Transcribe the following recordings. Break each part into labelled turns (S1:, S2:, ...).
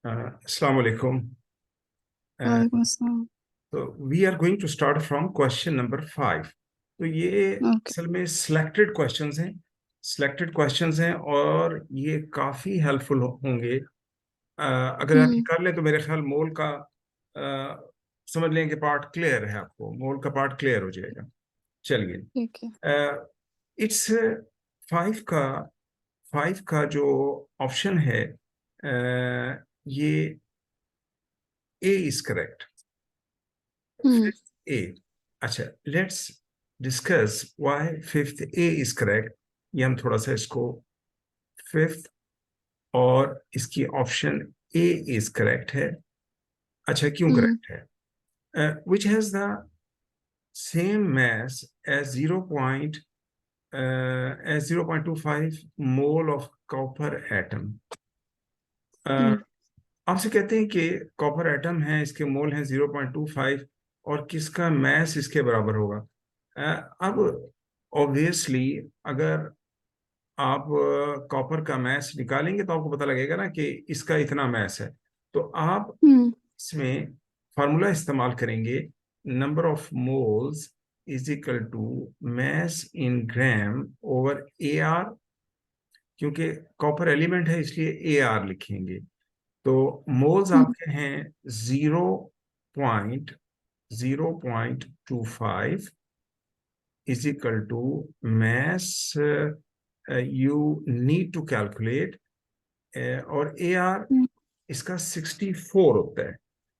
S1: Assalamu alaikum. Uh,
S2: वालेकुम अस्सलाम।
S1: तो we are going to start from question number 5। तो ये
S2: ओके।
S1: असल में सिलेक्टेड क्वेश्चंस हैं। सिलेक्टेड क्वेश्चंस हैं और ये काफ़ी हेल्पफुल होंगे। अगर आप ये
S2: हम्म।
S1: कर लें तो मेरे ख्याल मोल का समझ लें कि पार्ट क्लियर है, आपको मोल का पार्ट क्लियर हो जाएगा। चलिए,
S2: ठीक है।
S1: इट्स फाइव का 5 का जो ऑप्शन है, ये ए इज करेक्ट।
S2: हम्म।
S1: फिफ्थ ए। अच्छा, let's discuss why fifth A is correct. ये हम थोड़ा सा इसको फिफ्थ और इसकी ऑप्शन ए इज करेक्ट है। अच्छा, क्यों
S2: हम्म।
S1: करेक्ट है? Which has the same mass as 0.25 mole of copper atom.
S2: Hmm.
S1: आपसे कहते हैं कि कॉपर एटम है, इसके मोल हैं 0.25 और किसका मैस इसके बराबर होगा। अब ऑब्वियसली अगर आप कॉपर का मैस निकालेंगे तो आपको पता लगेगा ना कि इसका इतना मैस है। तो आप
S2: हम्म।
S1: इसमें फार्मूला इस्तेमाल करेंगे, number of moles is equal to mass in gram over A R. क्योंकि कॉपर एलिमेंट है इसलिए ए आर लिखेंगे। तो मोल्स
S2: हम्म।
S1: आपके हैं 0.025 is equal to mass you need to calculate. और ए आर
S2: हम्म।
S1: इसका 64 होता है।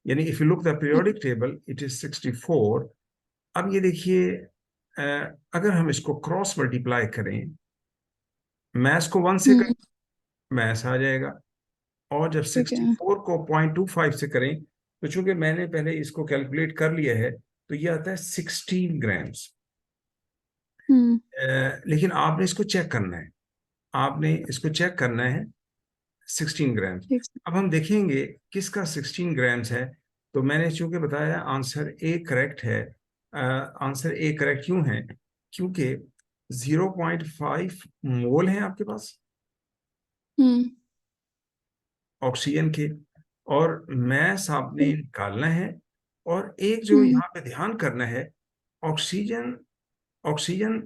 S1: यानी if you look the periodic table it is 64। अब ये देखिए, अगर हम इसको क्रॉस मल्टीप्लाई करें, मैस को 1 से करें,
S2: हम्म।
S1: मैस आ जाएगा। और जब
S2: ठीक है।
S1: 64 को 0.25 से करें तो चूंकि मैंने पहले इसको कैलकुलेट कर लिया है तो ये आता है 16 ग्राम्स।
S2: हम्म।
S1: लेकिन आपने इसको चेक करना है, आपने इसको चेक करना है 16 ग्राम्स।
S2: ठीक है।
S1: अब हम देखेंगे किसका 16 ग्राम्स है। तो मैंने चूंकि बताया आंसर ए करेक्ट है। आंसर ए करेक्ट क्यों है? क्योंकि 0.5 मोल है आपके पास
S2: हम्म।
S1: ऑक्सीजन के, और मैस आपने
S2: ठीक।
S1: निकालना है। और एक जो
S2: हम्म।
S1: यहाँ पे ध्यान करना है, ऑक्सीजन ऑक्सीजन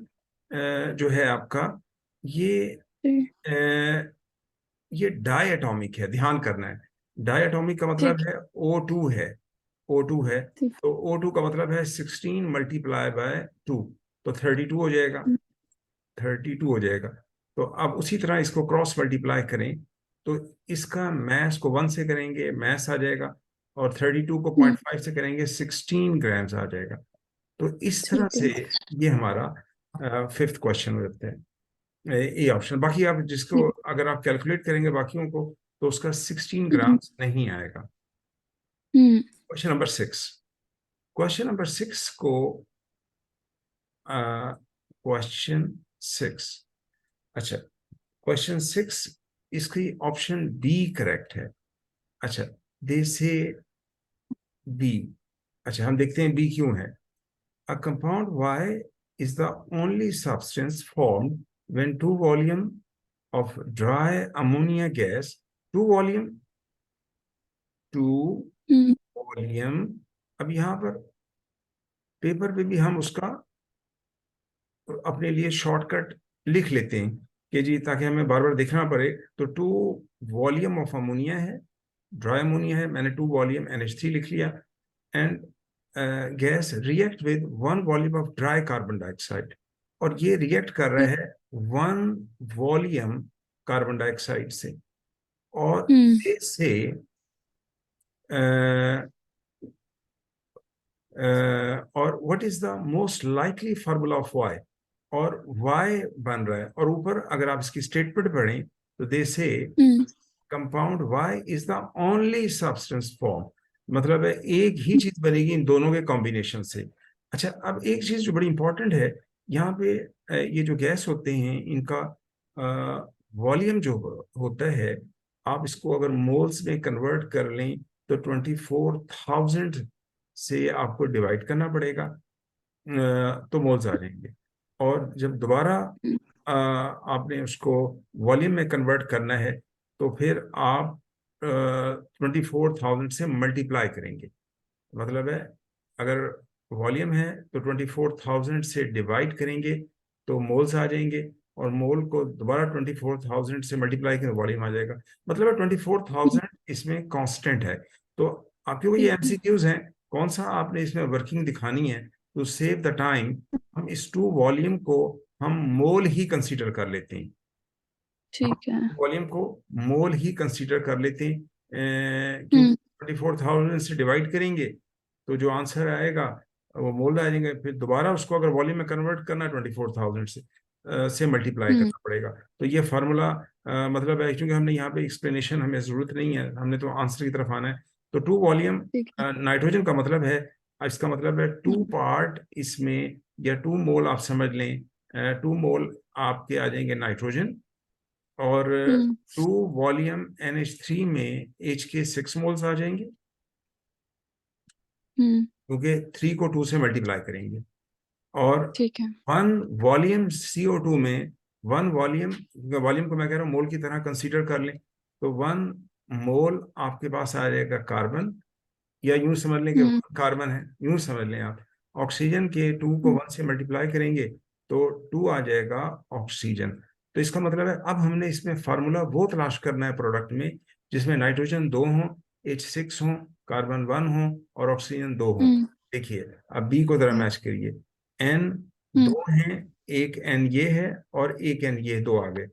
S1: जो है आपका, ये
S2: ठीक।
S1: ये डाई एटॉमिक है, ध्यान करना है। डाई एटॉमिक का मतलब
S2: ठीक है।
S1: है O2 है। O2 है।
S2: ठीक।
S1: तो O2 का मतलब है 16 मल्टीप्लाई बाय 2, तो 32 हो जाएगा।
S2: हम्म।
S1: 32 हो जाएगा। तो अब उसी तरह इसको क्रॉस मल्टीप्लाई करें तो इसका मैस को 1 से करेंगे, मैस आ जाएगा। और 32 को
S2: हम्म।
S1: 0.5 से करेंगे, 16 ग्राम्स आ जाएगा। तो इस तरह
S2: ठीक है।
S1: से ये हमारा फिफ्थ क्वेश्चन हो जाता है। A option. बाकी आप जिसको
S2: ठीक।
S1: अगर आप कैलकुलेट करेंगे बाकियों को तो उसका 16
S2: हम्म।
S1: ग्राम्स नहीं आएगा।
S2: Hmm.
S1: Question number 6। Question number 6 को क्वेश्चन 6। अच्छा, क्वेश्चन 6 इसकी ऑप्शन बी करेक्ट है। अच्छा, दे से बी। अच्छा, हम देखते हैं बी क्यों है। A compound Y is the only substance form when two volume of dry ammonia gas, two volume, two
S2: hmm.
S1: Volume. अब यहाँ पर पेपर पे भी हम उसका अपने लिए शॉर्टकट लिख लेते हैं कि जी, ताकि हमें बार बार देखना पड़े। तो टू वॉल्यूम ऑफ अमोनिया है, ड्राई अमोनिया है, मैंने टू वॉल्यूम NH3 लिख लिया। And gas react with 1 volume of dry carbon dioxide. और ये रिएक्ट कर रहा
S2: ठीक।
S1: है 1 वॉल्यूम कार्बन डाइऑक्साइड से। और
S2: हम्म।
S1: से और what is the most likely formula of Y. और वाई बन रहा है, और ऊपर अगर आप इसकी स्टेटमेंट पढ़ें तो they say
S2: hmm.
S1: Compound Y is the only substance form. मतलब है एक ही चीज बनेगी इन दोनों के कॉम्बिनेशन से। अच्छा, अब एक चीज जो बड़ी इंपॉर्टेंट है यहाँ पे, ये जो गैस होते हैं इनका वॉल्यूम जो होता है, आप इसको अगर मोल्स में कन्वर्ट कर लें तो 24,000 से आपको डिवाइड करना पड़ेगा, तो मोल्स आ जाएंगे। और जब दोबारा आपने उसको वॉल्यूम में कन्वर्ट करना है तो फिर आप 24,000 से मल्टीप्लाई करेंगे। मतलब है अगर वॉल्यूम है तो 24,000 से डिवाइड करेंगे तो मोल्स आ जाएंगे, और मोल को दोबारा 24,000 से मल्टीप्लाई करें वॉल्यूम आ जाएगा। मतलब है 24,000 इसमें कांस्टेंट है। तो आप, क्योंकि ये
S2: ठीक है।
S1: एमसीक्यूज हैं, कौन सा आपने इसमें वर्किंग दिखानी है, तो सेव द टाइम हम इस टू वॉल्यूम को हम मोल ही कंसीडर कर लेते हैं।
S2: ठीक है।
S1: वॉल्यूम को मोल ही कंसीडर कर लेते हैं, क्योंकि
S2: हम्म
S1: 24,000 से डिवाइड करेंगे तो जो आंसर आएगा वो मोल आ जाएंगे। फिर दोबारा उसको अगर वॉल्यूम में कन्वर्ट करना है 24,000 से मल्टीप्लाई
S2: हम्म
S1: करना पड़ेगा। तो ये फार्मूला मतलब है, क्योंकि हमने यहाँ पे एक्सप्लेनेशन हमें जरूरत नहीं है, हमने तो आंसर की तरफ आना है। तो टू वॉल्यूम
S2: ठीक है।
S1: नाइट्रोजन का मतलब है, इसका मतलब है टू
S2: हम्म
S1: पार्ट इसमें, या टू मोल आप समझ लें, टू मोल आपके आ जाएंगे नाइट्रोजन, और
S2: हम्म
S1: टू वॉल्यूम NH3 में H के 6 मोल्स आ जाएंगे,
S2: हम्म
S1: क्योंकि 3 को 2 से मल्टीप्लाई करेंगे। और
S2: ठीक है।
S1: वन वॉल्यूम CO2 में, वन वॉल्यूम, वॉल्यूम को मैं कह रहा हूँ मोल की तरह कंसीडर कर लें, तो वन मोल आपके पास आ जाएगा कार्बन, या यूं समझ लें कि
S2: हम्म
S1: वन कार्बन है, यूं समझ लें आप। ऑक्सीजन के टू को
S2: हम्म
S1: वन से मल्टीप्लाई करेंगे तो टू आ जाएगा ऑक्सीजन। तो इसका मतलब है अब हमने इसमें फार्मूला वो तलाश करना है प्रोडक्ट में जिसमें नाइट्रोजन दो हो, H6 हो, कार्बन वन हो, और ऑक्सीजन दो हो।
S2: हम्म
S1: देखिए अब बी को जरा मैच करिए। एन
S2: हम्म
S1: दो हैं, एक एन ये है और एक एन ये, दो आ गए।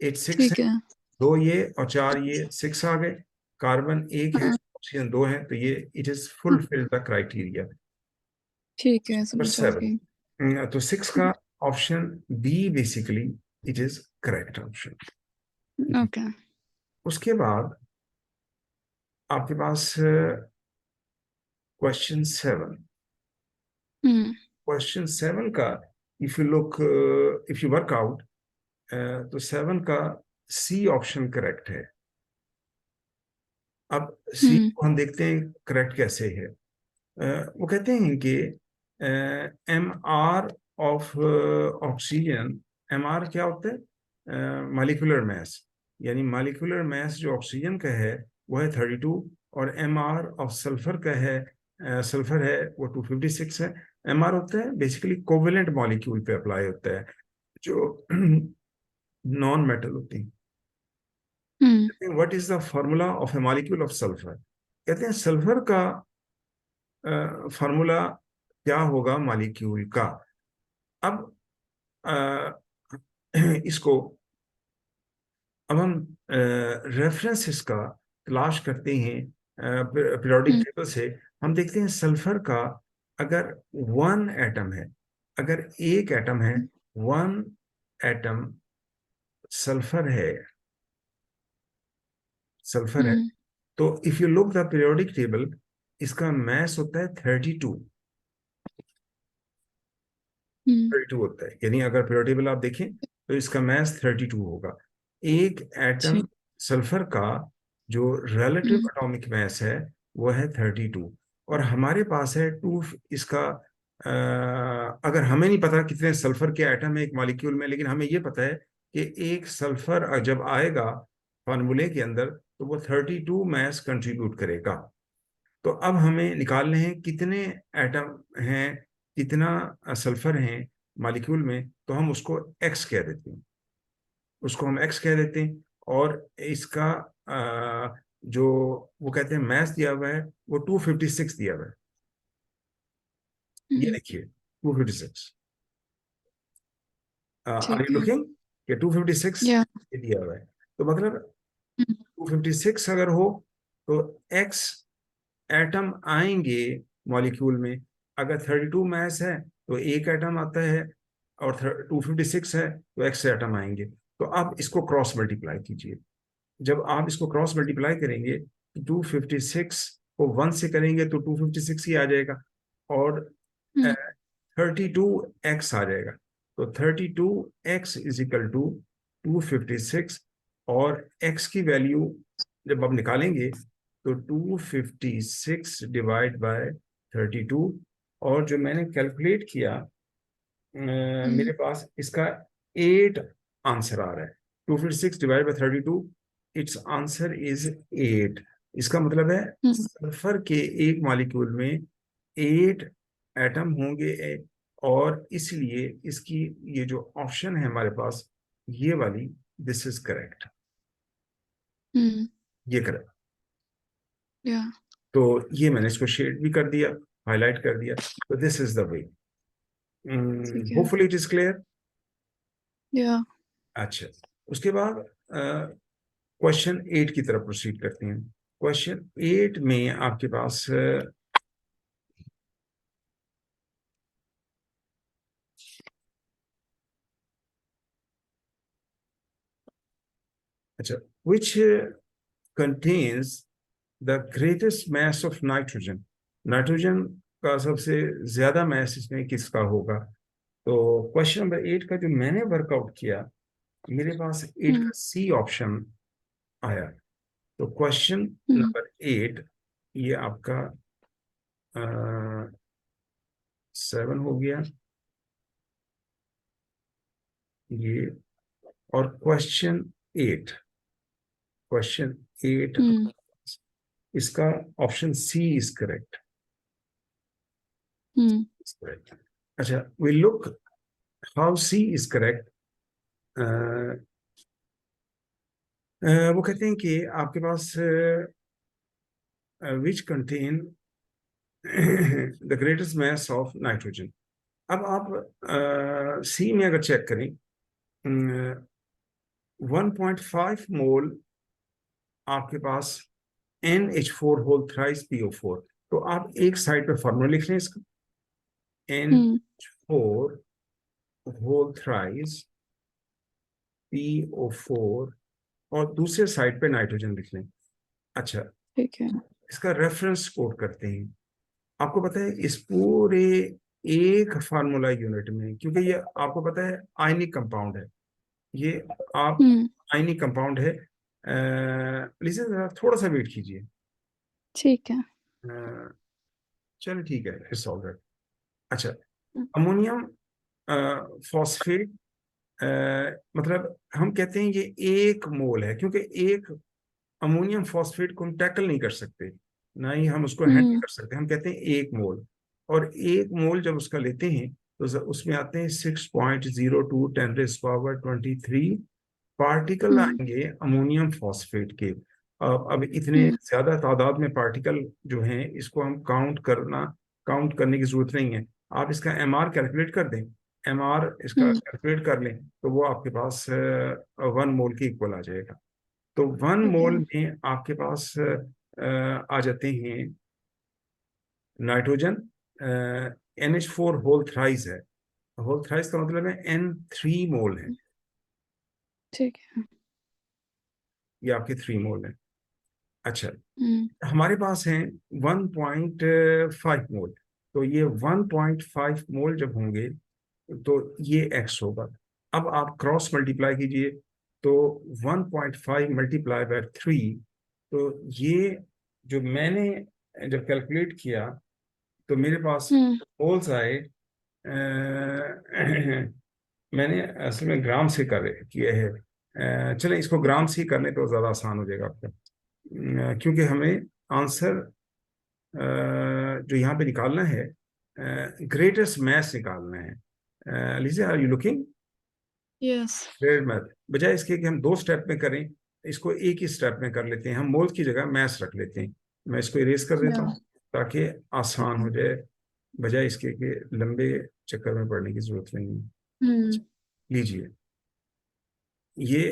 S1: H6 है,
S2: ठीक है।
S1: दो ये और चार ये, सिक्स आ गए। कार्बन एक है,
S2: हाँ।
S1: ऑक्सीजन दो है, तो ये it is fulfil the criteria.
S2: ठीक है,
S1: नंबर
S2: समझ आ गई।
S1: सेवन, तो सिक्स का option B basically it is correct option.
S2: Okay.
S1: उसके बाद आपके पास question seven.
S2: Hmm
S1: question seven का if you look, if you work out, तो सेवन का सी ऑप्शन करेक्ट है। अब सी
S2: हम्म
S1: को हम देखते हैं करेक्ट कैसे है। वो कहते हैं कि MR ऑफ ऑक्सीजन, MR क्या होता है, मालिकुलर मैस, यानी मालिकुलर मैस जो ऑक्सीजन का है वो है 32, और MR ऑफ सल्फर का है, सल्फर है वो 256 है। MR होता है बेसिकली कोवेलेंट मॉलिक्यूल पे अप्लाई होता है, जो नॉन मेटल होती
S2: हम्म
S1: है। What is the formula of A molecule of sulphur? कहते हैं सल्फर का फार्मूला क्या होगा मॉलिक्यूल का। अब अ, इसको, अब हम रेफरेंसेस का तलाश करते हैं पीरियोडिक
S2: हम्म
S1: टेबल से। हम देखते हैं सल्फर का अगर वन एटम है, अगर एक एटम है, वन एटम सल्फर है, सल्फर है,
S2: हम्म
S1: तो if you look the periodic table, इसका मैस होता है 32।
S2: हम्म
S1: 32 होता है, यानी अगर पीरियोडिक टेबल आप देखें तो इसका मैस 32 होगा। एक एटम
S2: ठीक।
S1: सल्फर का जो रिलेटिव
S2: हम्म
S1: एटॉमिक मैस है वो है 32, और हमारे पास है टू। इसका अगर हमें नहीं पता कितने सल्फर के एटम है एक मॉलिक्यूल में, लेकिन हमें ये पता है कि एक सल्फर जब आएगा फॉर्मूले के अंदर तो वो 32 मैस कंट्रीब्यूट करेगा। तो अब हमें निकालने हैं कितने एटम हैं, कितना सल्फर है मॉलिक्यूल में, तो हम उसको एक्स कह देते हैं, उसको हम एक्स कह देते हैं। और इसका जो वो कहते हैं मैथ दिया हुआ है वो 256 दिया हुआ है। ये
S2: हम्म
S1: देखिए 256, आर
S2: ठीक
S1: यू
S2: है।
S1: लुकिंग कि 256
S2: या।
S1: ये दिया हुआ है। तो मतलब
S2: हम्म
S1: 256 अगर हो तो एक्स एटम आएंगे मॉलिक्यूल में। अगर 32 मास है तो एक एटम आता है, और 256 है तो एक्स एटम आएंगे। तो आप इसको क्रॉस मल्टीप्लाई कीजिए। जब आप इसको क्रॉस मल्टीप्लाई करेंगे तो 256 को वन से करेंगे तो 256 ही आ जाएगा, और
S2: हम्म
S1: 32x आ जाएगा। तो 32x इज इक्वल टू 256, और x की वैल्यू जब आप निकालेंगे तो 256 डिवाइड बाय 32, और जो मैंने कैलकुलेट किया
S2: हम्म
S1: मेरे पास इसका 8 आंसर आ रहा है। 256 divide by 32 it's answer is 8। इसका मतलब है सल्फर के एक मॉलिक्यूल में 8 एटम होंगे, और इसलिए इसकी ये जो ऑप्शन है हमारे पास, ये वाली, दिस इज करेक्ट, ये करेक्ट।
S2: या
S1: तो ये मैंने इसको शेड भी कर दिया, हाईलाइट कर दिया। तो दिस इज द वे।
S2: ठीक है।
S1: Hopefully it is clear.
S2: या
S1: अच्छा, उसके बाद क्वेश्चन 8 की तरफ प्रोसीड करते हैं। क्वेश्चन 8 में आपके पास अच्छा, which contains the greatest mass of nitrogen। Nitrogen का सबसे ज्यादा मैस इसमें किसका होगा? तो क्वेश्चन नंबर 8 का जो मैंने वर्कआउट किया, मेरे पास 8 का सी ऑप्शन आया। तो क्वेश्चन नंबर 8, ये आपका 7 हो गया ये, और क्वेश्चन 8 इसका ऑप्शन सी इज करेक्ट। अच्छा, we look how C is correct. वो कहते हैं कि आपके पास which contain the greatest mass of nitrogen. अब आप सी में अगर चेक करें, 1.5 मोल आपके पास NH4 होल थ्राइस PO4। तो आप एक साइड पे फॉर्मूला लिख लें इसका, NH4 होल थ्राइस PO4, और दूसरे साइड पे नाइट्रोजन लिख लें। अच्छा,
S2: ठीक है।
S1: इसका रेफरेंस कोट करते हैं। आपको पता है इस पूरे एक फार्मूला यूनिट में, क्योंकि ये आपको पता है आयनिक कंपाउंड है, ये आप आयनिक कंपाउंड है। प्लीज थोड़ा सा वेट कीजिए।
S2: ठीक है।
S1: चलो ठीक है, इट्स ऑल राइट। अच्छा, अमोनियम फॉस्फेट, मतलब हम कहते हैं ये 1 मोल है, क्योंकि एक अमोनियम फॉस्फेट को हम टैकल नहीं कर सकते, ना ही हम उसको हैंडल कर सकते। हम कहते हैं 1 मोल, और 1 मोल जब उसका लेते हैं तो उसमें आते हैं 6.02 10⁻23 पार्टिकल आएंगे अमोनियम फॉस्फेट के। अब इतने ज्यादा तादाद में पार्टिकल जो हैं, इसको हम काउंट करने की जरूरत नहीं है। आप इसका MR कैलकुलेट कर दें, MR इसका कैलकुलेट कर लें, तो वो आपके पास 1 मोल के इक्वल आ जाएगा। तो 1 मोल में आपके पास आ जाते हैं नाइट्रोजन, NH4 होल थ्राइस है। होल थ्राइस का मतलब है N3 मोल है,
S2: ठीक है।
S1: ये आपके 3 मोल है। अच्छा, हमारे पास है 1.5 मोल। तो ये 1.5 मोल जब होंगे तो ये X होगा। अब आप क्रॉस मल्टीप्लाई कीजिए, तो 1.5 मल्टीप्लाई बाय 3, तो ये जो मैंने जब कैलकुलेट किया तो मेरे पास मोल्स आए, मैंने असल में ग्राम से किए हैं। चलें इसको ग्राम से ही करने तो ज़्यादा आसान हो जाएगा आपका, क्योंकि हमें आंसर जो यहाँ पे निकालना है, ग्रेटेस्ट मैथ निकालना है। लीजिए, are you looking?
S2: Yes.
S1: Great math, बजाय इसके कि हम 2 स्टेप में करें, इसको एक ही स्टेप में कर लेते हैं। हम मोल की जगह मैथ्स रख लेते हैं। मैं इसको इरेज कर देता हूँ ताकि आसान हो जाए, बजाय इसके कि लंबे चक्कर में पड़ने की जरूरत नहीं है। लीजिए, ये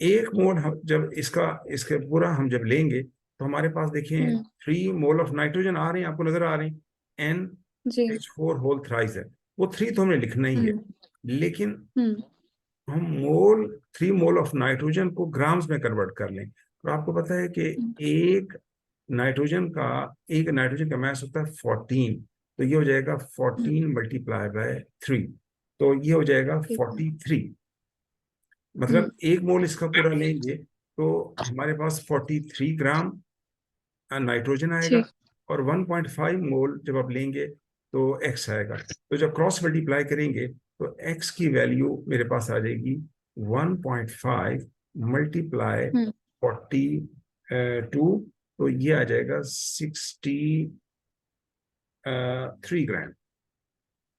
S1: एक मोल जब इसके पूरा हम जब लेंगे, तो हमारे पास देखिए 3 मोल ऑफ नाइट्रोजन आ रहे हैं, आपको नजर आ रहे हैं। NH4 होल थ्राइस है, वो 3 तो हमने लिखना ही है, लेकिन हम 3 मोल ऑफ नाइट्रोजन को ग्राम्स में कन्वर्ट कर लें। तो आपको पता है कि एक नाइट्रोजन का मास होता है 14। तो ये हो जाएगा 14 मल्टीप्लाई बाय 3, तो ये हो जाएगा 43। मतलब 1 मोल इसका पूरा लेंगे तो हमारे पास 43 ग्राम नाइट्रोजन आएगा, और 1.5 मोल जब आप लेंगे तो X आएगा। तो जब क्रॉस मल्टीप्लाई करेंगे तो X की वैल्यू मेरे पास आ जाएगी 1.5 मल्टीप्लाई 42, तो ये आ जाएगा 63 ग्राम।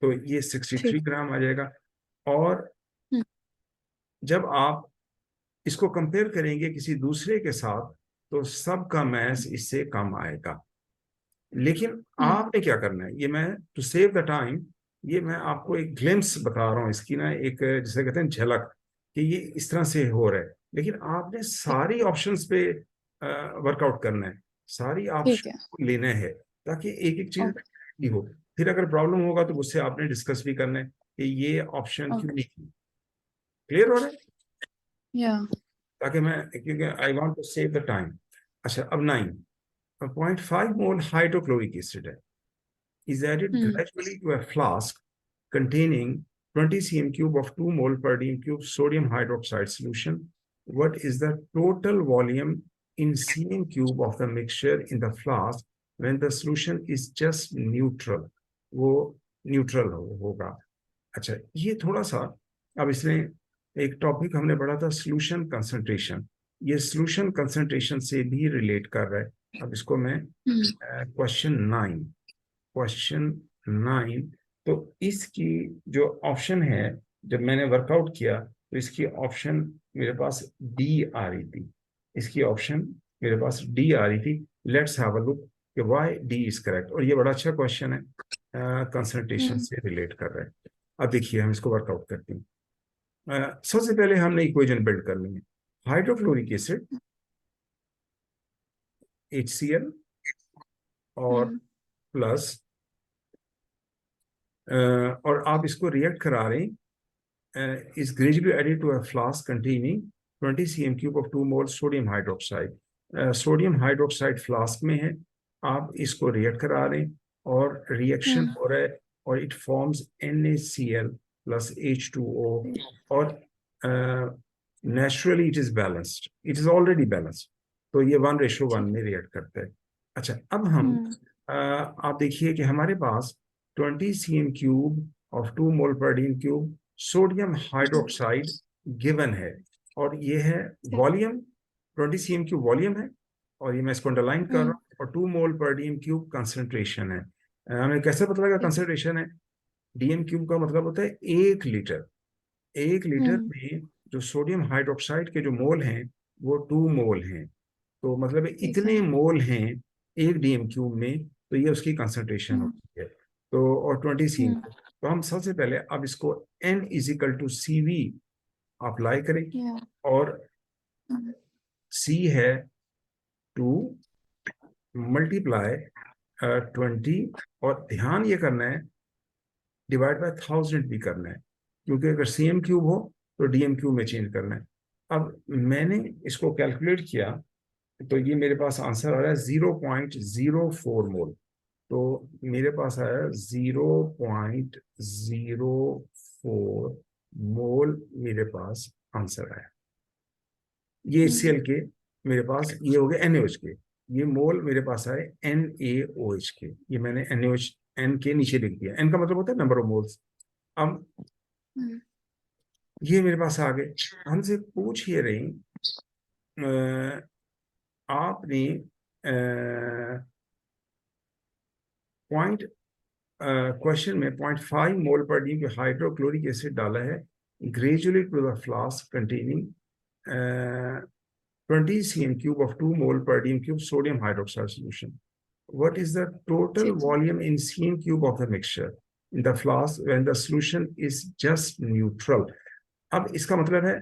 S1: तो ये 63
S2: ठीक।
S1: ग्राम आ जाएगा। और
S2: हम्म,
S1: जब आप इसको कंपेयर करेंगे किसी दूसरे के साथ, तो सबका मैस इससे कम आएगा। लेकिन आपने क्या करना है, ये मैं टू सेव द टाइम, ये मैं आपको एक ग्लिम्स बता रहा हूँ इसकी ना, एक जिसे कहते हैं झलक, कि ये इस तरह से हो रहा है। लेकिन आपने
S2: ठीक।
S1: सारी ऑप्शंस पे वर्कआउट करना है, सारी
S2: ठीक
S1: ऑप्शन
S2: है।
S1: को लेना है, ताकि एक एक चीज
S2: ओके।
S1: नहीं हो। फिर अगर प्रॉब्लम होगा तो मुझसे आपने डिस्कस भी करना है कि ये ऑप्शन क्यों
S2: ओके।
S1: नहीं की। क्लियर हो रहा है?
S2: या।
S1: ताकि मैं, क्योंकि I want to save the time. अच्छा, अब 9.5 मोल हाइड्रोक्लोरिक एसिड है, is added gradually to a flask containing 20 cm cube of 2 mole per dm cube sodium hydroxide solution. What is the total volume in cm cube of the mixture in the flask when the solution is just neutral? वो neutral होगा। अच्छा, ये थोड़ा सा, अब इसमें एक topic हमने पढ़ा था सोल्यूशन कंसंट्रेशन, ये सोल्यूशन कंसंट्रेशन से भी रिलेट कर रहा है। अब इसको मैं क्वेश्चन 9, तो इसकी जो ऑप्शन है, जब मैंने वर्कआउट किया तो इसकी ऑप्शन मेरे पास डी आ रही थी, इसकी ऑप्शन मेरे पास डी आ रही थी। लेट्स हैव अ लुक कि व्हाई डी इज करेक्ट। और ये बड़ा अच्छा क्वेश्चन है, कंसंट्रेशन से रिलेट कर रहा है। अब देखिए हम इसको वर्कआउट करते हैं। सबसे पहले हमने इक्वेशन बिल्ड कर ली है। हाइड्रोक्लोरिक एसिड HCl और प्लस, और आप इसको रिएक्ट करा रहे हैं, is gradually added to a flask containing 20 cm cube of 2 moles sodium hydroxide. Sodium hydroxide flask में है, आप इसको रिएक्ट करा रहे हैं और रिएक्शन हो रहा है, और it forms NaCl plus H2O, और naturally it is balanced, it is already balanced, तो ये 1:1 में रिएक्ट करता है। अच्छा, अब हम आप देखिए कि हमारे पास 20 cm क्यूब ऑफ 2 मोल पर DM cube sodium hydroxide given है, और ये है वॉल्यूम, 20 cm क्यूब वॉल्यूम है, और ये मैं इसको अंडरलाइन कर रहा हूँ, और 2 मोल पर डीएम क्यूब कंसंट्रेशन है। हमें कैसे पता लगा कंसंट्रेशन है? डीएम क्यूब का मतलब होता है 1 लीटर। 1 लीटर में जो सोडियम हाइड्रोक्साइड के जो मोल हैं वो 2 मोल हैं, तो मतलब इतने मोल हैं 1 डीएम क्यूब में, तो ये उसकी कंसंट्रेशन होती है। तो और 20 cm, तो हम सबसे पहले अब इसको N=CV अप्लाई करें, और C है 2 मल्टीप्लाई 20, और ध्यान ये करना है डिवाइड बाय 1000 भी करना है, क्योंकि अगर CM क्यूब हो तो डीएम क्यूब में चेंज करना है। अब मैंने इसको कैलकुलेट किया, तो ये मेरे पास आंसर आ रहा है 0.04 मोल। तो मेरे पास आया 0.04 मोल, मेरे पास आंसर आया। ये HCl के मेरे पास ये हो गए NaOH के, ये मोल मेरे पास आए NaOH के, ये मैंने NaOH N के नीचे लिख दिया। N का मतलब होता है नंबर ऑफ मोल्स। अब ये मेरे पास आ गए, हमसे पूछ ये रही आपने पॉइंट क्वेश्चन में 0.5 मोल पर डी हाइड्रोक्लोरिक एसिड डाला है, gradually to the flask containing 20 cm cube of 2 mole per dm cube sodium hydroxide solution. What is the total volume in cm cube of the mixture in the flask when the solution is just neutral? अब इसका मतलब है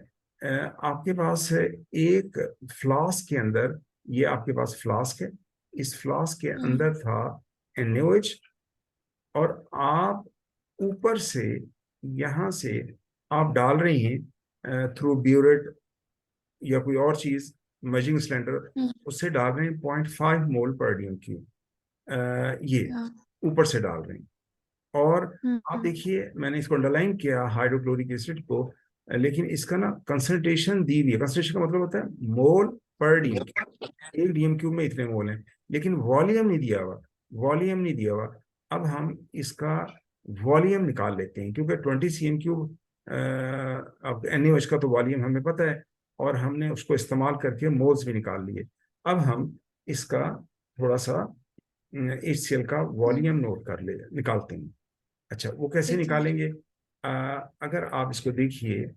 S1: आपके पास है एक flask के अंदर, ये आपके पास फ्लास्क है, इस फ्लास्क के अंदर था NaOH, और आप ऊपर से यहां से आप डाल रही हैं थ्रू ब्यूरेट या कोई और चीज, मेजरिंग सिलेंडर, उससे डाल रहे हैं 0.5 मोल पर डीएम क्यूब, ये ऊपर से डाल रहे हैं। और आप देखिए मैंने इसको अंडरलाइन किया हाइड्रोक्लोरिक एसिड को, लेकिन इसका ना कंसंट्रेशन दी हुई है। कंसंट्रेशन का मतलब होता है मोल पर डीएम, 1 डीएम क्यूब में इतने मोल हैं, लेकिन वॉल्यूम नहीं दिया हुआ, वॉल्यूम नहीं दिया हुआ। अब हम इसका वॉल्यूम निकाल लेते हैं, क्योंकि 20 cm क्यूब, अब NaOH का तो वॉल्यूम हमें पता है, और हमने उसको इस्तेमाल करके मोल्स भी निकाल लिए। अब हम इसका थोड़ा सा HCl का वॉल्यूम नोट कर ले निकालते हैं। अच्छा, वो कैसे
S2: ठीक है।
S1: निकालेंगे? अगर आप इसको देखिए,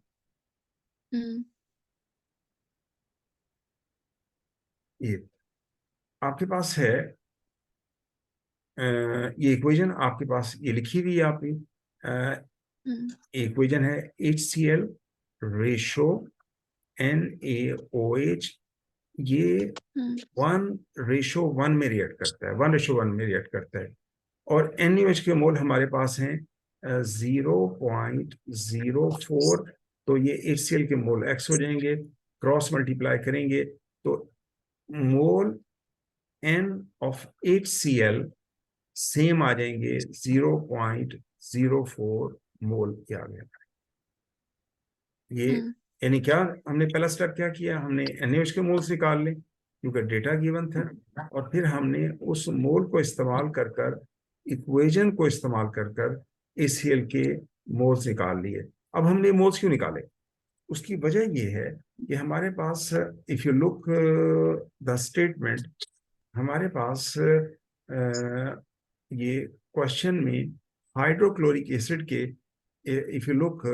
S1: ये आपके पास है, ये इक्वेशन आपके पास ये लिखी हुई है आपकी। इक्वेशन है HCl रेशो NaOH, ये 1:1 में रिएक्ट करता है, 1:1 में रिएक्ट करता है। और NaOH के मोल हमारे पास हैं 0.04, तो ये HCl के मोल X हो जाएंगे, क्रॉस मल्टीप्लाई करेंगे तो मोल N ऑफ HCl सेम आ जाएंगे 0.04 मोल के आ गया। ये यानी क्या, हमने पहला स्टेप क्या किया, हमने NaOH के मोल्स निकाल लें क्योंकि डेटा गिवन था, और फिर हमने उस मोल को इस्तेमाल कर कर, इक्वेशन को इस्तेमाल कर कर HCl के मोल्स निकाल लिए। अब हमने मोल्स क्यों निकाले? उसकी वजह यह है कि हमारे पास, if you look the statement, हमारे पास ये क्वेश्चन में हाइड्रोक्लोरिक एसिड के, इफ यू लुक,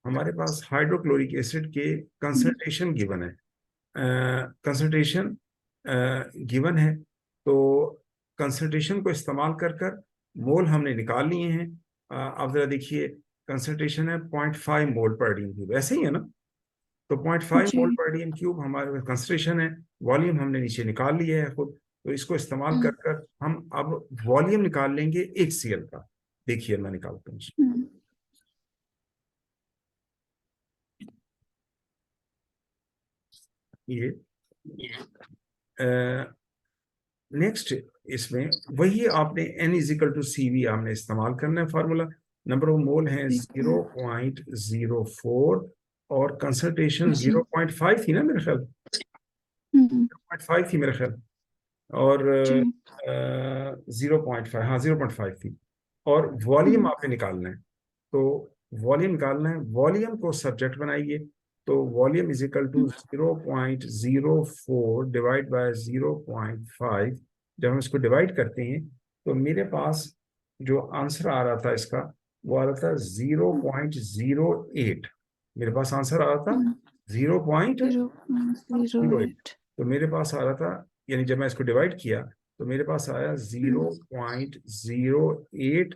S1: हमारे पास हाइड्रोक्लोरिक एसिड के कंसंट्रेशन गिवन है, कंसंट्रेशन गिवन है, तो कंसंट्रेशन को इस्तेमाल कर कर मोल हमने निकाल लिए हैं। आप जरा देखिए, कंसंट्रेशन है 0.5 मोल पर डीएम क्यूब, ऐसे ही है ना? तो 0.5 मोल
S2: जी।
S1: पर डीएम क्यूब हमारे कंसंट्रेशन है, वॉल्यूम हमने नीचे निकाल लिया है खुद। तो इसको इस्तेमाल कर कर हम अब वॉल्यूम निकाल लेंगे HCl का। देखिए मैं निकालता हूँ ये। नेक्स्ट इसमें वही आपने N=CV आपने इस्तेमाल करना है फार्मूला। नंबर ऑफ मोल है 0.04 और कंसंट्रेशन 0.5 थी ना मेरे ख्याल, 0.5 थी मेरे ख्याल, और 0.5, हाँ 0.5 थी। और वॉल्यूम आपने निकालना है, तो वॉल्यूम निकालना है, वॉल्यूम को सब्जेक्ट बनाइए। तो वॉल्यूम = 0.04 डिवाइड बाय 0.5। जब हम इसको डिवाइड करते हैं तो मेरे पास जो आंसर आ रहा था इसका, वो आ रहा था 0.08। मेरे पास आंसर आ रहा था 0.08। तो मेरे पास आ रहा था, यानी जब मैं इसको डिवाइड किया तो मेरे पास आया 0.08।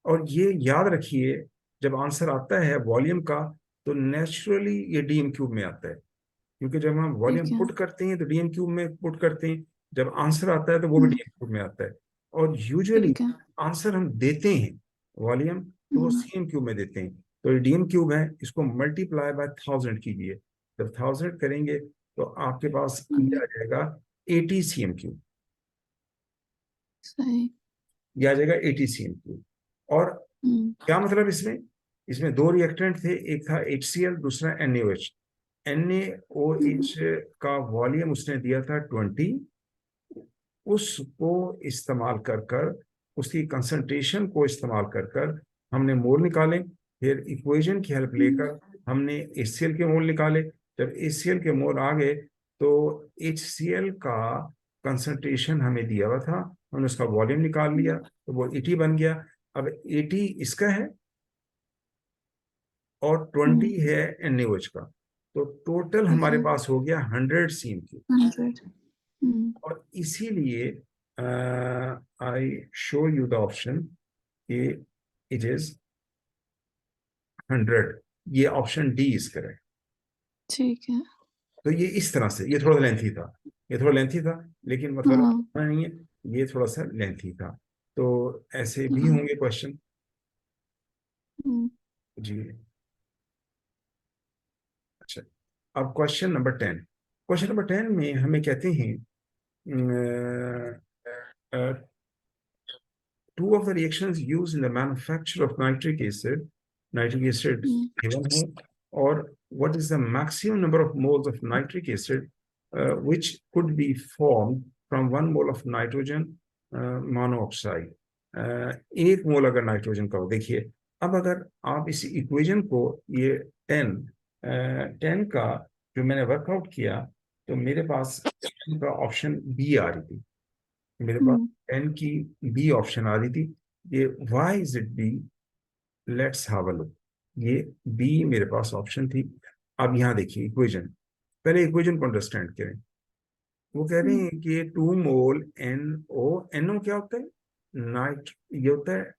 S1: और ये याद रखिए, जब आंसर आता है वॉल्यूम का तो नेचुरली ये डीएम क्यूब में आता है, क्योंकि जब हम वॉल्यूम पुट करते हैं तो डीएम क्यूब में पुट करते हैं, जब आंसर आता है तो वो भी डीएम क्यूब में आता है। और यूजुअली आंसर हम देते हैं वॉल्यूम तो वो CM क्यूब में देते हैं। तो ये डीएम क्यूब है, इसको मल्टीप्लाई बाय 1000 कीजिए। जब 1000 करेंगे तो आपके पास ये आ जाएगा 80 CM क्यूब, ये आ जाएगा 80 CM क्यूब। और क्या मतलब इसमें, इसमें दो रिएक्टेंट थे, एक था HCl, दूसरा NaOH। NaOH का वॉल्यूम उसने दिया था 20, उसको इस्तेमाल कर कर, उसकी कंसंट्रेशन को इस्तेमाल कर कर हमने मोल निकाले। फिर इक्वेशन की हेल्प लेकर हमने HCl के मोल निकाले। जब HCl के मोल आ गए तो HCl का कंसंट्रेशन हमें दिया हुआ था, हमने उसका वॉल्यूम निकाल लिया तो वो 80 बन गया। अब 80 इसका है और 20 है NaOH का, तो टोटल हमारे पास हो गया 100 CM क्यूब। और इसीलिए I show you the option कि इट इज 100। ये ऑप्शन डी इज करेक्ट।
S2: ठीक है।
S1: तो ये इस तरह से, ये थोड़ा लेंथी था, ये थोड़ा लेंथी था, लेकिन मतलब नहीं है, ये थोड़ा सा लेंथी था। तो ऐसे भी होंगे क्वेश्चन जी। अच्छा, अब क्वेश्चन नंबर 10। क्वेश्चन नंबर 10 में हमें कहते हैं two of the reactions used in the manufacture of nitric acid given है, और what is the maximum number of moles of nitric acid which could be formed from 1 mole of nitrogen monoxide। एक मोल अगर nitrogen का हो, देखिए अब अगर आप इस इक्वेशन को, ये 10 का जो मैंने वर्कआउट किया तो मेरे पास 10 का ऑप्शन बी आ रही थी, मेरे पास 10 की बी ऑप्शन आ रही थी। ये why is it B, let's have a look. ये बी मेरे पास ऑप्शन थी। अब यहाँ देखिए इक्वेशन, पहले इक्वेशन को अंडरस्टैंड करें। वो कह रहे हैं कि 2 मोल NO क्या होता है, नाइट, ये होता है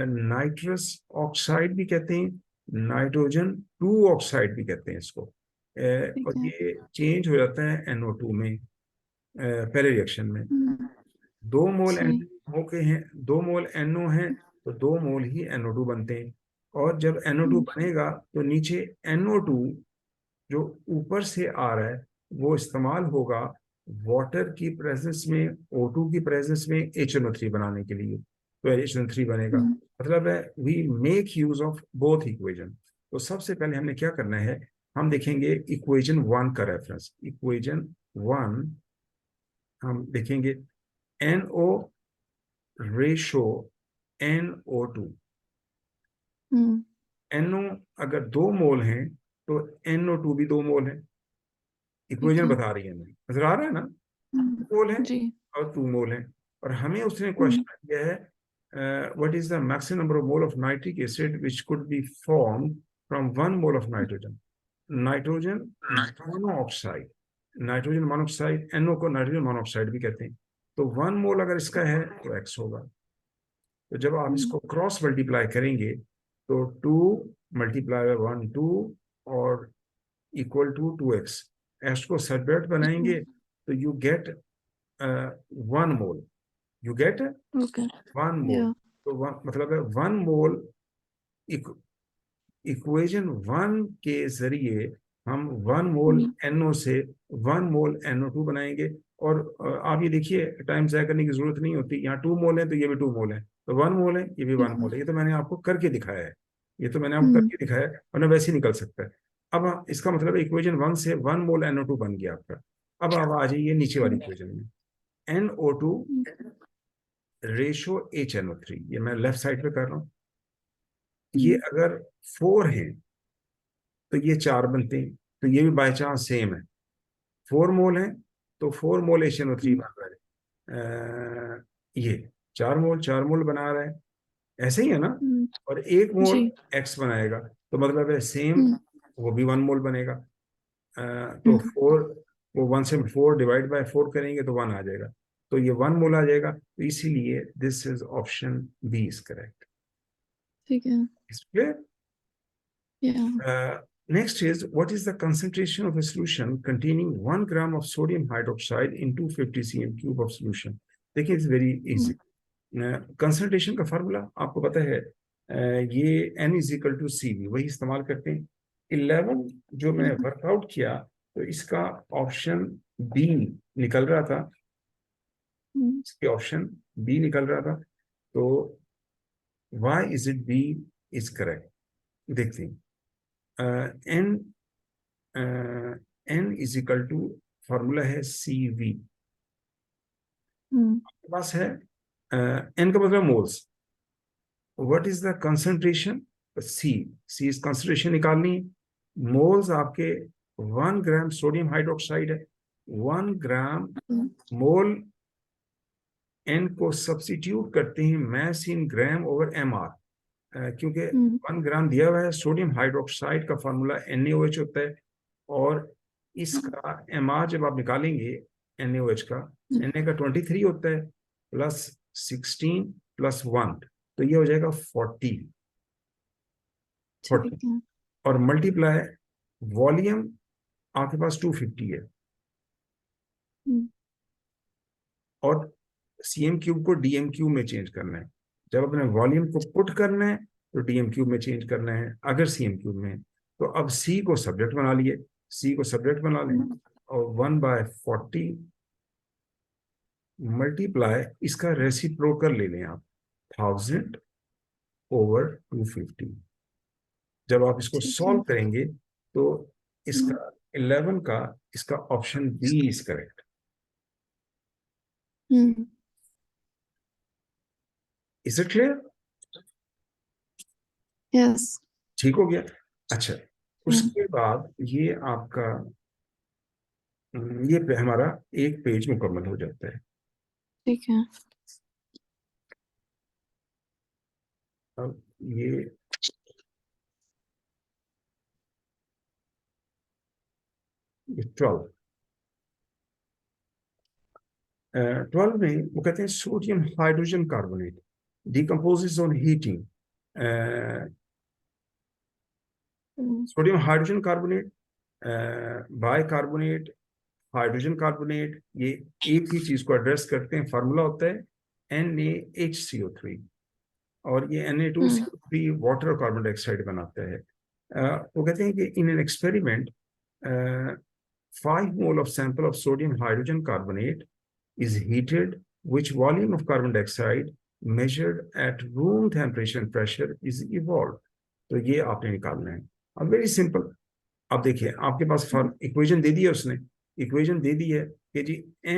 S1: नाइट्रस ऑक्साइड भी कहते हैं, नाइट्रोजन 2 ऑक्साइड भी कहते हैं इसको।
S2: ठीक
S1: और
S2: है।
S1: ये चेंज हो जाता है NO2 में, पहले रिएक्शन में।
S2: हम्म,
S1: 2 मोल
S2: जी।
S1: NO के हैं, 2 मोल NO हैं, तो 2 मोल ही NO2 बनते हैं। और जब NO2 बनेगा तो नीचे NO2 जो ऊपर से आ रहा है वो इस्तेमाल होगा वाटर की प्रेजेंस में, O2 की प्रेजेंस में HNO3 बनाने के लिए, तो HNO3 बनेगा।
S2: हम्म,
S1: मतलब है we make use of both equation. तो सबसे पहले हमने क्या करना है, हम देखेंगे इक्वेशन 1 का रेफरेंस। इक्वेशन 1 हम देखेंगे, NO रेशो NO2।
S2: हम्म,
S1: NO अगर 2 मोल हैं तो NO2 भी 2 मोल है।
S2: ठीक
S1: इक्वेशन
S2: है।
S1: बता रही है, हमें नजर आ रहा है ना, 2 मोल है
S2: जी।
S1: और 2 मोल है। और हमें उसने
S2: हम्म,
S1: क्वेश्चन किया है what is the maximum number of mole of nitric acid which could be form from 1 mole of nitrogen. Nitrogen monoxide, nitrogen monoxide, NO को नाइट्रोजन मोनोऑक्साइड भी कहते हैं। तो 1 मोल अगर इसका है तो X होगा। तो जब आप
S2: हम्म,
S1: इसको क्रॉस मल्टीप्लाई करेंगे तो 2 × 1 2 और इक्वल टू 2x। एक्स को सेपरेट बनाएंगे तो you get 1 mole, you get
S2: okay.
S1: 1 मोल।
S2: या।
S1: तो मतलब है 1 मोल। इक्वेशन 1 के जरिए हम 1 मोल NO से 1 मोल NO2 बनाएंगे। और आप ये देखिए, टाइम ज़ाया करने की जरूरत नहीं होती, यहाँ 2 मोल है तो ये भी 2 मोल है, तो 1 मोल है ये भी वन
S2: ठीक है।
S1: मोल है। ये तो मैंने आपको करके दिखाया है, ये तो मैंने आपको
S2: हम्म,
S1: करके दिखाया है, वरना वैसे ही निकल सकता है। अब इसका मतलब इक्वेशन 1 से 1 मोल NO2 बन गया आपका। अब आप आ जाइए नीचे वाली इक्वेशन में, NO2 रेशो HNO3, ये मैं लेफ्ट साइड पे कर रहा हूँ। ये अगर 4 है तो ये 4 बनते हैं, तो ये भी बाय चांस सेम है, 4 मोल है तो 4 मोल HNO3 बन रहा है। ये 4 मोल बना रहा है, ऐसे ही है ना। और 1 मोल
S2: जी।
S1: X बनाएगा तो मतलब है सेम,
S2: हम्म,
S1: वो भी 1 मोल बनेगा। तो 4, वो 1 से 4 डिवाइड बाय 4 करेंगे तो 1 आ जाएगा, तो ये 1 मोल आ जाएगा। तो इसीलिए this is option B is correct.
S2: ठीक है।
S1: Is clear?
S2: Yeah.
S1: Next is, what is the concentration of a solution containing 1 gram of sodium hydroxide in 250 cm cube of solution? देखिए, इट्स वेरी इजी। कंसंट्रेशन का formula आपको पता है, ये N is equal to CV, वही इस्तेमाल करते हैं। 11 जो मैंने वर्कआउट किया तो इसका ऑप्शन बी निकल रहा था, इसके ऑप्शन बी निकल रहा था। तो why is it B is correct, देखते हैं। N is equal to, formula है CV, आपके पास है। N का मतलब moles, what is the concentration, C, C is concentration निकालनी है। मोल्स आपके 1 ग्राम सोडियम हाइड्रोक्साइड है, 1 ग्राम मोल। N को सब्सिट्यूट करते हैं mess in gram over MR, क्योंकि 1 ग्राम दिया हुआ है। सोडियम हाइड्रोक्साइड का फॉर्मूला NaOH होता है, और इसका MR जब आप निकालेंगे NaOH का, Na का 23 होता है, प्लस 16 प्लस 1, तो ये हो जाएगा 40।
S2: ठीक है।
S1: और मल्टीप्लाई वॉल्यूम आपके पास 250 है, और CM³ को DM³ में चेंज करना है। जब अपने वॉल्यूम को पुट करना है तो DM³ में चेंज करना है, अगर CM³ में है। तो अब C को सब्जेक्ट बना लिए, C को सब्जेक्ट बना लें, और 1/40 मल्टीप्लाई इसका रेसिप्रोकल ले लें आप, 1000/250। जब आप इसको
S2: ठीक है।
S1: सॉल्व करेंगे तो इसका 11 का, इसका option B is correct. Is it clear?
S2: Yes.
S1: ठीक हो गया। अच्छा, उसके बाद ये आपका हमारा एक पेज मुकम्मल हो जाता है।
S2: ठीक है।
S1: अब ये 12 12 में वो कहते हैं sodium hydrogen carbonate decomposes on heating. Sodium hydrogen carbonate, bicarbonate, hydrogen carbonate, ये एक ही चीज को एड्रेस करते हैं। फार्मूला होता है NaHCO3 और ये Na2CO3 वाटर और कार्बन डाइऑक्साइड बनाता है। वो कहते हैं कि in an experiment 5 mole of sample of sodium hydrogen carbonate is heated, which volume of carbon dioxide measured at room temperature and pressure is evolved। तो ये आपने निकालना है। अब वेरी सिंपल, अब देखिए आपके पास इक्वेशन दे दी है उसने, इक्वेशन दे दी है कि जी Na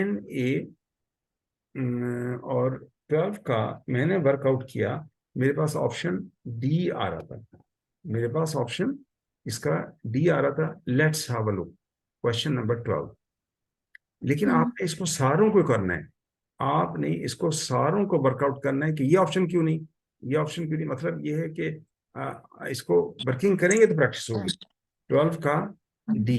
S1: और 12 का मैंने वर्कआउट किया, मेरे पास ऑप्शन डी आ रहा था, मेरे पास ऑप्शन इसका डी आ रहा था। Let's have a look question number 12। लेकिन आपने इसको सारों को करना है, आपने इसको सारों को वर्कआउट करना है कि ये ऑप्शन क्यों नहीं, ये ऑप्शन क्यों नहीं। मतलब ये है कि इसको वर्किंग करेंगे तो प्रैक्टिस होगी। 12 का डी,